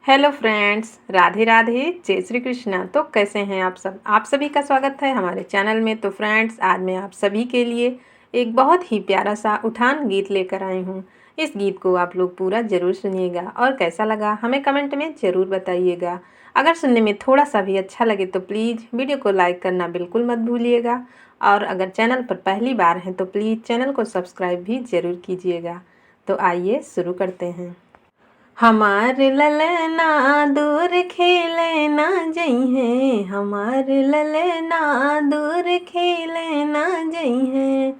Hello friends, Radhe Radhe, जय श्री कृष्णा। तो कैसे हैं आप सब? आप सभी का स्वागत है हमारे चैनल में। तो फ्रेंड्स, आज मैं आप सभी के लिए एक बहुत ही प्यारा सा उठान गीत लेकर आई हूँ। इस गीत को आप लोग पूरा ज़रूर सुनिएगा और कैसा लगा हमें कमेंट में ज़रूर बताइएगा। अगर सुनने में थोड़ा सा भी अच्छा लगे तो प्लीज़ वीडियो को लाइक करना बिल्कुल मत भूलिएगा। और अगर चैनल पर पहली बार हैं तो प्लीज़ चैनल को सब्सक्राइब भी ज़रूर कीजिएगा। तो आइए शुरू करते हैं। हमार ललना दूर खेले ना जइहे, हमार ललना दूर खेले ना जइहे।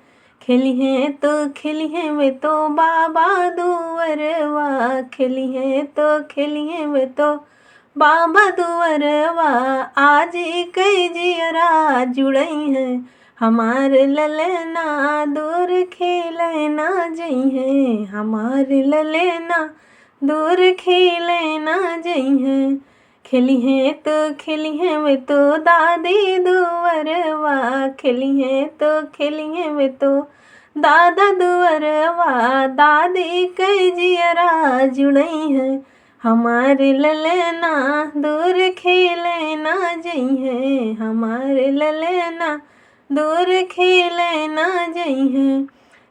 खेलिहे तो खेलिहे वे तो बाबा दुअरवा, खेलिहे तो खेलिहे वे तो बाबा दुअरवा। आज कई जियरा जुड़ई है, हमार ललना दूर खेले ना जइहे, हमार ललना दूर खेले ना जइहे। खेलिहे तो खेलिहे वे तो दादी दुअरवा, खेलिहे तो खेलिहे वे तो दादा दुअरवा। दादी कई जियरा जुड़ई है, हमार ललना दूर खेले ना जइहे, हमार ललना दूर खेले ना जइहे।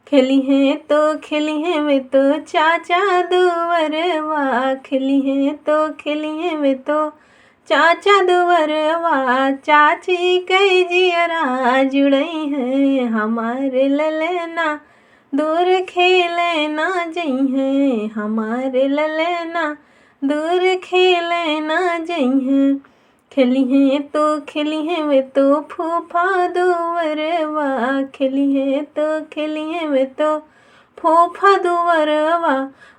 खेलिहे तो खेलिहे वे तो चाचा दुअरवा, खेलिहे तो खेलिहे वे तो चाचा दुअरवा। चाची कई जियरा जुड़ई है, हमार ललना दूर खेले ना जइहे, हमार ललना दूर खेले ना जइहे। खेलिहे तो खेलिहे वे तो फूफा दुअरवा, खेलिहे तो खेलिहे वे तो फूफा दुअरवा।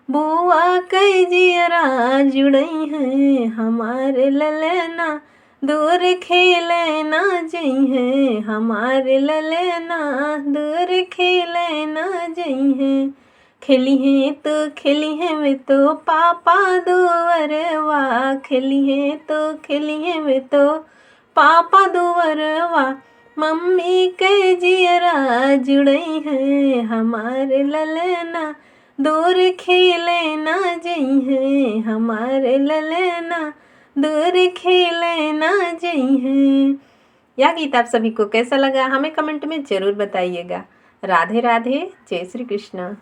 बुआ कई जियरा जुड़ई है, हमार ललना दूर खेले ना जइहे, हमार ललना दूर खेले ना जइहे। खेलिहे तो खेलिहे वे तो पापा दुअरवा, खेलिहे तो खेलिहे वे तो पापा दुअरवा। मम्मी के जियरा जुड़ई है, हमार ललना दूर खेले ना जइहे, हमार ललना दूर खेले ना जइहे। यह गीत आप सभी को कैसा लगा हमें कमेंट में ज़रूर बताइएगा। राधे राधे, जय श्री कृष्णा।